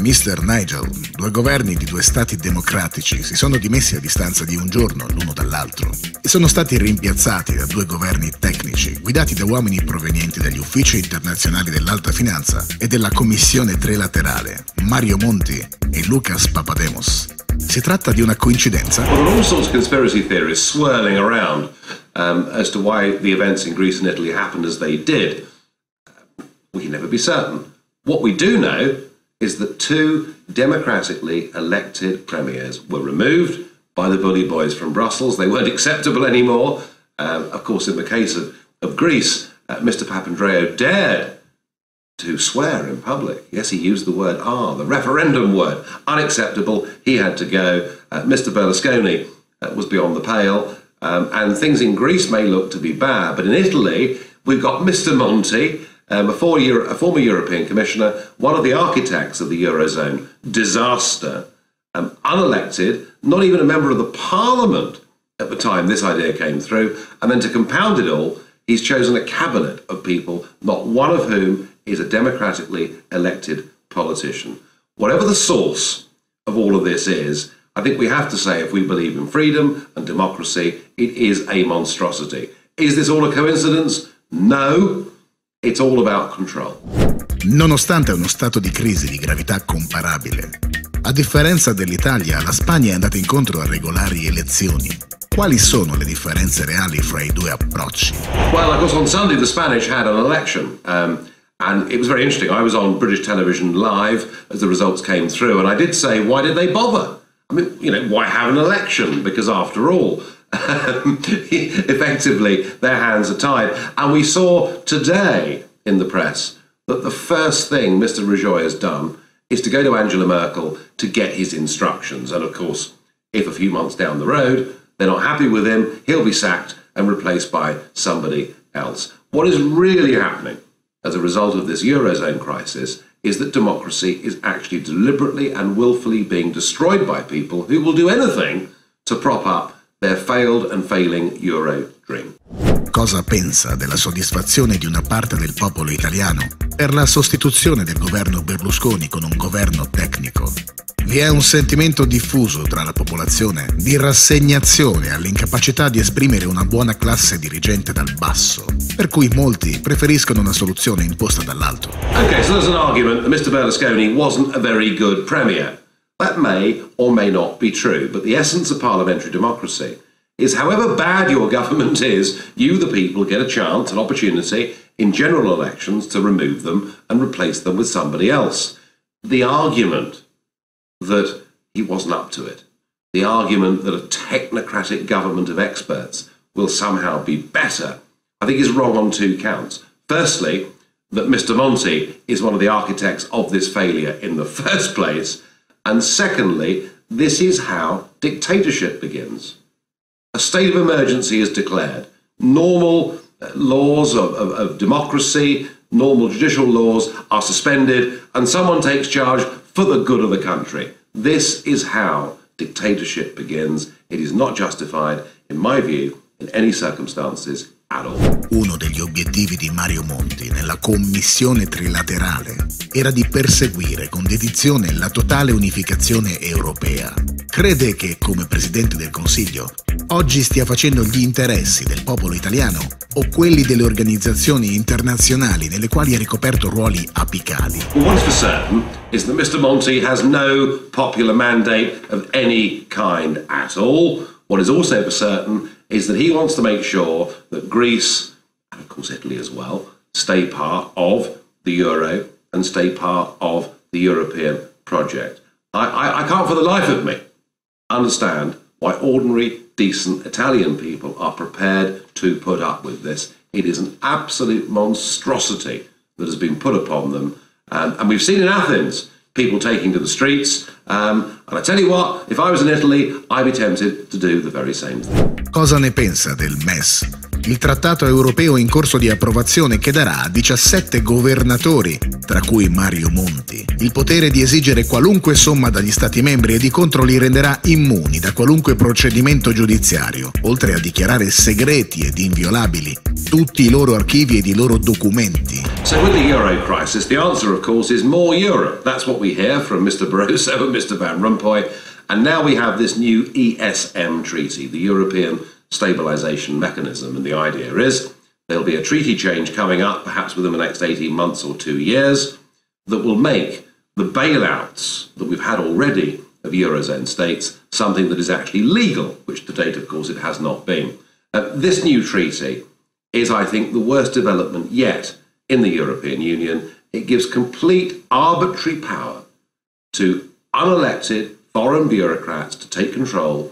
Mr. Nigel, due governi di due stati democratici si sono dimessi a distanza di un giorno l'uno dall'altro e sono stati rimpiazzati da due governi tecnici guidati da uomini provenienti dagli uffici internazionali dell'alta finanza e della commissione trilaterale, Mario Monti e Lucas Papademos. Si tratta di una coincidenza? Well, there are all sorts of conspiracy theories swirling around as to why the events in Greece and Italy happened as they did. We can never be certain. What we do know is that two democratically elected premiers were removed by the bully boys from Brussels. They weren't acceptable anymore. Of course, in the case of Greece, Mr. Papandreou dared to swear in public. Yes, he used the word R, the referendum word. Unacceptable. He had to go. Mr. Berlusconi was beyond the pale. And things in Greece may look to be bad, but in Italy, we've got Mr. Monti, a former European Commissioner, one of the architects of the Eurozone disaster, unelected, not even a member of the Parliament at the time this idea came through, and then to compound it all, he's chosen a cabinet of people, not one of whom is a democratically elected politician. Whatever the source of all of this is, I think we have to say, if we believe in freedom and democracy, it is a monstrosity. Is this all a coincidence? No. It's all about control. Nonostante uno stato di crisi di gravità comparabile, a differenza dell'Italia, la Spagna è andata incontro a regolari elezioni. Quali sono le differenze reali fra i due approcci? Well, of course, on Sunday the Spanish had an election, and it was very interesting. I was on British television live as the results came through, and I did say, why did they bother? I mean, you know, why have an election? Because after all, effectively, their hands are tied. And we saw today in the press that the first thing Mr. Rajoy has done is to go to Angela Merkel to get his instructions. And of course, if a few months down the road, they're not happy with him, he'll be sacked and replaced by somebody else. What is really happening as a result of this Eurozone crisis is that democracy is actually deliberately and willfully being destroyed by people who will do anything to prop up their failed and failing Euro dream. Cosa pensa della soddisfazione di una parte del popolo italiano per la sostituzione del governo Berlusconi con un governo tecnico? Vi è un sentimento diffuso tra la popolazione di rassegnazione all'incapacità di esprimere una buona classe dirigente dal basso, per cui molti preferiscono una soluzione imposta dall'alto. Okay, so there's an argument that Mr. Berlusconi wasn't a very good premier. That may or may not be true, but the essence of parliamentary democracy is however bad your government is, you, the people, get a chance, an opportunity in general elections to remove them and replace them with somebody else. The argument that he wasn't up to it, the argument that a technocratic government of experts will somehow be better, I think is wrong on two counts. Firstly, that Mr. Monti is one of the architects of this failure in the first place, and secondly, this is how dictatorship begins. A state of emergency is declared. Normal laws of democracy, normal judicial laws are suspended, and someone takes charge for the good of the country. This is how dictatorship begins. It is not justified, in my view, in any circumstances at all. Uno degli obiettivi di Mario Monti nella commissione trilaterale era di perseguire con dedizione la totale unificazione europea. Crede che, come Presidente del Consiglio, oggi stia facendo gli interessi del popolo italiano o quelli delle organizzazioni internazionali nelle quali ha ricoperto ruoli apicali? Well, what is for certain is that Mr. Monti has no popular mandate of any kind at all. What is also for certain is that he wants to make sure that Greece, and of course Italy as well, stay part of the euro and stay part of the European project. I can't for the life of me understand why ordinary, decent Italian people are prepared to put up with this. It is an absolute monstrosity that has been put upon them. And we've seen in Athens people taking to the streets. And I tell you what, if I was in Italy, I'd be tempted to do the very same thing. Cosa ne pensa del MES? Il trattato europeo in corso di approvazione che darà a 17 governatori, tra cui Mario Monti, il potere di esigere qualunque somma dagli Stati membri e di contro li renderà immuni da qualunque procedimento giudiziario, oltre a dichiarare segreti ed inviolabili tutti i loro archivi ed i loro documenti. So with the euro crisis, the answer, of course, is more Europe. That's what we hear from Mr. Barroso and Mr. Van Rompuy. And now we have this new ESM treaty, the European Stabilisation Mechanism. And the idea is there'll be a treaty change coming up, perhaps within the next 18 months or 2 years, that will make the bailouts that we've had already of Eurozone states something that is actually legal, which to date, of course, it has not been. This new treaty is, I think, the worst development yet in the European Union. It gives complete arbitrary power to unelected foreign bureaucrats to take control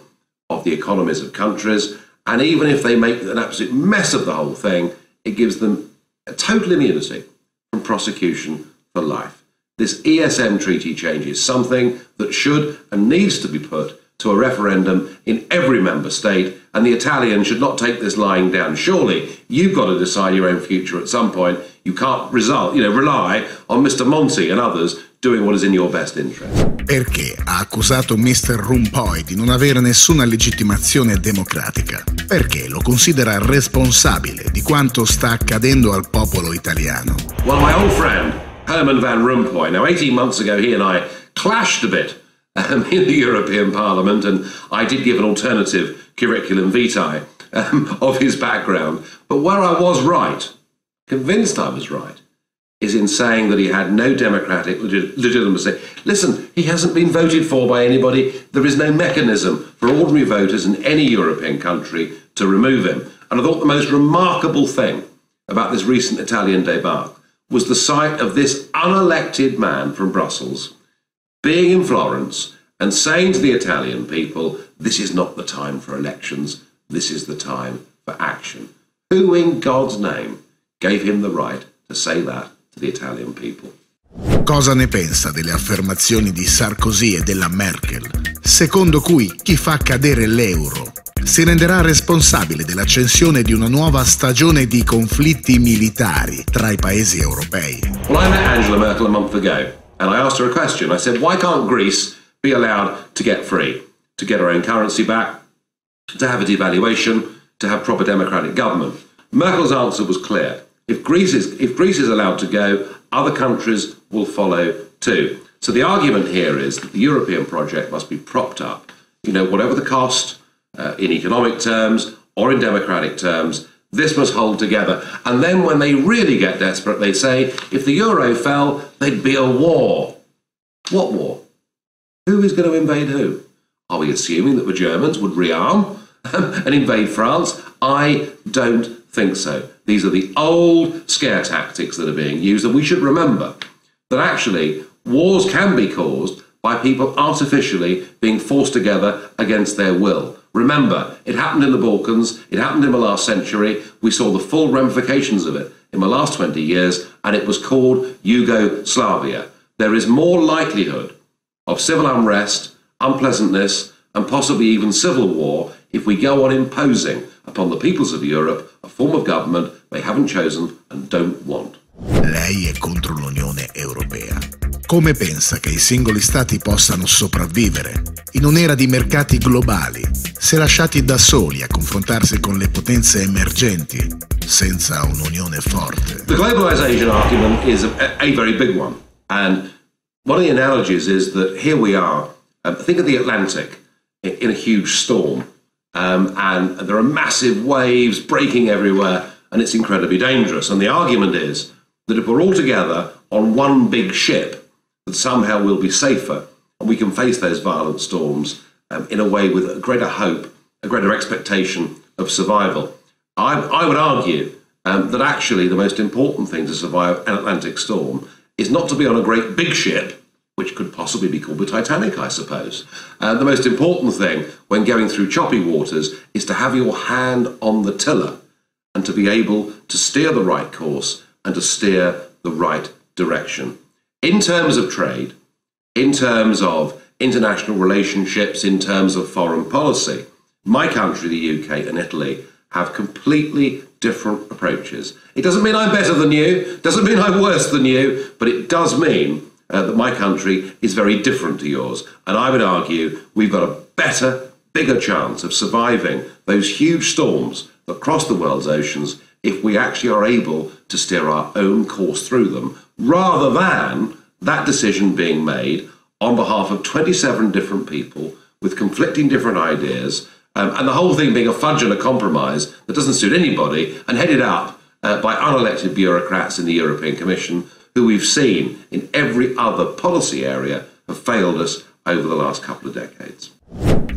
of the economies of countries. And even if they make an absolute mess of the whole thing, it gives them a total immunity from prosecution for life. This ESM treaty change is something that should and needs to be put to a referendum in every member state, and the Italians should not take this lying down. Surely you've got to decide your own future at some point. You can't rely on Mr. Monti and others doing what is in your best interest. Perché ha accusato Mr. Rompuy di non avere nessuna legittimazione democratica? Perché lo considera responsabile di quanto sta accadendo al popolo italiano? Well, my old friend Herman Van Rompuy, now 18 months ago he and I clashed a bit in the European Parliament, and I did give an alternative curriculum vitae of his background. But where I was right, convinced I was right, is in saying that he had no democratic legitimacy. Listen, he hasn't been voted for by anybody. There is no mechanism for ordinary voters in any European country to remove him. And I thought the most remarkable thing about this recent Italian debacle was the sight of this unelected man from Brussels being in Florence and saying to the Italian people, this is not the time for elections, this is the time for action. Who in God's name gave him the right to say that to the Italian people? Cosa ne pensa delle affermazioni di Sarkozy e della Merkel, secondo cui chi fa cadere l'euro si renderà responsabile dell'accensione di una nuova stagione di conflitti militari tra i paesi europei? Well, I met Angela Merkel a month ago, and I asked her a question. I said, why can't Greece be allowed to get free, to get her own currency back, to have a devaluation, to have proper democratic government? Merkel's answer was clear. If Greece is allowed to go, other countries will follow too. So the argument here is that the European project must be propped up, whatever the cost, in economic terms or in democratic terms. This must hold together. And then when they really get desperate, they say, if the euro fell, there'd be a war. What war? Who is going to invade who? Are we assuming that the Germans would rearm and invade France? I don't think so. These are the old scare tactics that are being used, and we should remember that actually wars can be caused by people artificially being forced together against their will. Remember, it happened in the Balkans, it happened in the last century, we saw the full ramifications of it in the last 20 years, and it was called Yugoslavia. There is more likelihood of civil unrest, unpleasantness, and possibly even civil war if we go on imposing upon the peoples of Europe a form of government they haven't chosen and don't want. Lei è contro l'Unione Europea. Come pensa che i singoli stati possano sopravvivere in un'era di mercati globali, se lasciati da soli a confrontarsi con le potenze emergenti, senza un'unione forte? The globalization argument is a very big one. And one of the analogies is that here we are, think of the Atlantic in a huge storm, and there are massive waves breaking everywhere, and it's incredibly dangerous. And the argument is that if we're all together on one big ship, that somehow we'll be safer and we can face those violent storms in a way with a greater hope, a greater expectation of survival. I would argue that actually the most important thing to survive an Atlantic storm is not to be on a great big ship, which could possibly be called the Titanic, I suppose. The most important thing when going through choppy waters is to have your hand on the tiller and to be able to steer the right course and to steer the right direction. In terms of trade, in terms of international relationships, in terms of foreign policy, my country, the UK and Italy, have completely different approaches. It doesn't mean I'm better than you, doesn't mean I'm worse than you, but it does mean that my country is very different to yours. And I would argue we've got a better, bigger chance of surviving those huge storms that cross the world's oceans if we actually are able to steer our own course through them, rather than that decision being made on behalf of 27 different people with conflicting different ideas, and the whole thing being a fudge and a compromise that doesn't suit anybody, and headed up by unelected bureaucrats in the European Commission, who we've seen in every other policy area have failed us over the last couple of decades.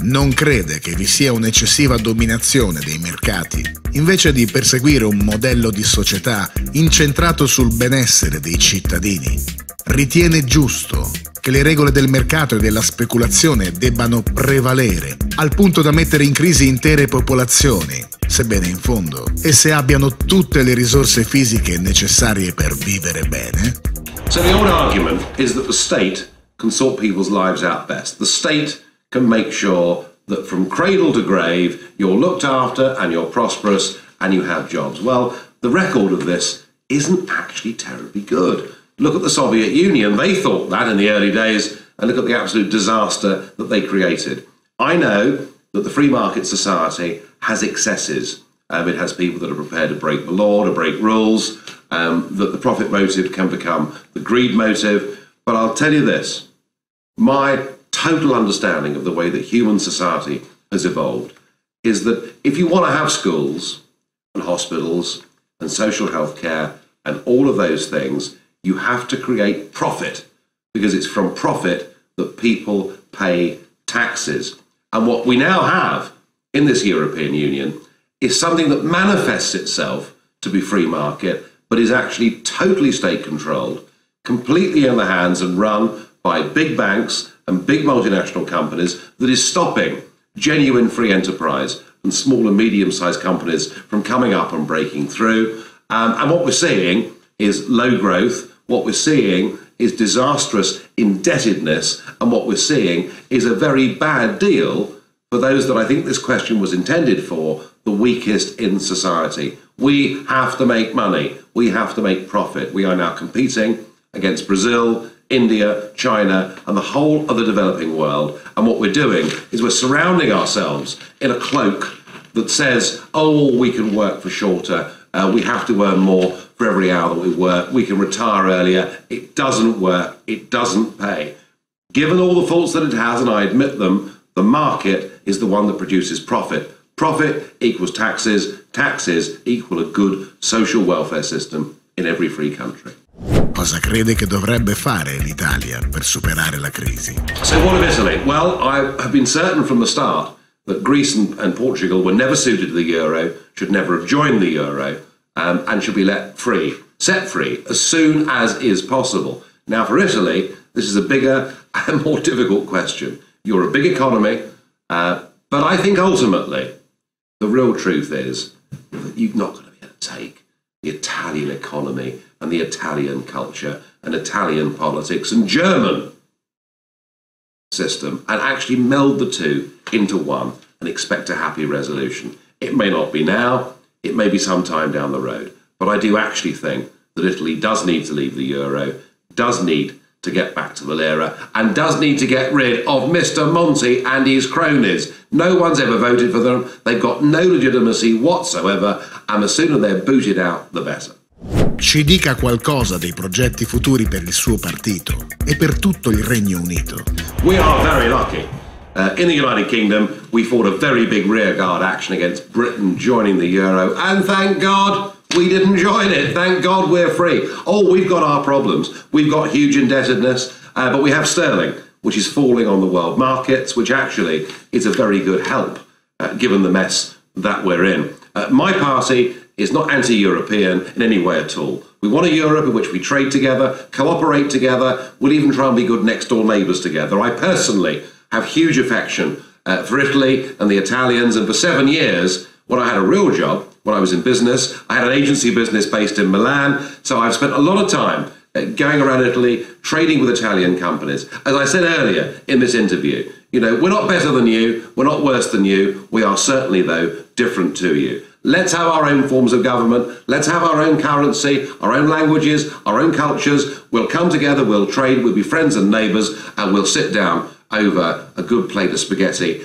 Non crede che vi sia un'eccessiva dominazione dei mercati, invece di perseguire un modello di società incentrato sul benessere dei cittadini. Ritiene giusto che le regole del mercato e della speculazione debbano prevalere, al punto da mettere in crisi intere popolazioni, sebbene in fondo esse abbiano tutte le risorse fisiche necessarie per vivere bene? So the old argument is that the state can sort people's lives out best. The state can make sure that from cradle to grave you're looked after and you're prosperous and you have jobs. Well, the record of this isn't actually terribly good. Look at the Soviet Union. They thought that in the early days, and look at the absolute disaster that they created. I know that the free market society has excesses. It has people that are prepared to break the law, to break rules, that the profit motive can become the greed motive. But I'll tell you this, my total understanding of the way that human society has evolved is that if you want to have schools and hospitals and social health care and all of those things, you have to create profit, because it's from profit that people pay taxes. And what we now have in this European Union is something that manifests itself to be free market, but is actually totally state-controlled, completely in the hands and run by big banks and big multinational companies, that is stopping genuine free enterprise and small and medium-sized companies from coming up and breaking through. And what we're seeing is low growth. What we're seeing is disastrous indebtedness, and what we're seeing is a very bad deal for those that I think this question was intended for, the weakest in society. We have to make money. We have to make profit. We are now competing against Brazil, India, China, and the whole of the developing world. And what we're doing is we're surrounding ourselves in a cloak that says, oh, we can work for shorter. We have to earn more for every hour that we work. We can retire earlier. It doesn't work. It doesn't pay. Given all the faults that it has, and I admit them, the market is the one that produces profit. Profit equals taxes. Taxes equal a good social welfare system in every free country. Cosa crede che dovrebbe fare l'Italia per superare la crisi? So what of Italy? Well, I have been certain from the start that Greece and Portugal were never suited to the euro, should never have joined the euro, and should be set free as soon as is possible. Now for Italy, this is a bigger and more difficult question. You're a big economy, but I think ultimately the real truth is that you're not going to be able to take the Italian economy and the Italian culture and Italian politics and German system and actually meld the two into one and expect a happy resolution. It may not be now, it may be some time down the road, but I do actually think that Italy does need to leave the euro, does need to get back to the lira, and does need to get rid of Mr. Monti and his cronies. No one's ever voted for them, they've got no legitimacy whatsoever, and the sooner they're booted out, the better. Ci dica qualcosa dei progetti futuri per il suo partito e per tutto il Regno Unito. We are very lucky. In the United Kingdom, we fought a very big rearguard action against Britain joining the euro, and thank God we didn't join it. Thank God we're free. Oh, we've got our problems. We've got huge indebtedness, but we have sterling, which is falling on the world markets, which actually is a very good help, given the mess that we're in. My party is not anti-European in any way at all. We want a Europe in which we trade together, cooperate together, we'll even try and be good next-door neighbours together. I personally have huge affection for Italy and the Italians, and for 7 years, when I had a real job, when I was in business, I had an agency business based in Milan, so I've spent a lot of time going around Italy, trading with Italian companies. As I said earlier in this interview, you know, we're not better than you, we're not worse than you, we are certainly, though, different to you. Let's have our own forms of government, let's have our own currency, our own languages, our own cultures, we'll come together, we'll trade, we'll be friends and neighbours, and we'll sit down over a good plate of spaghetti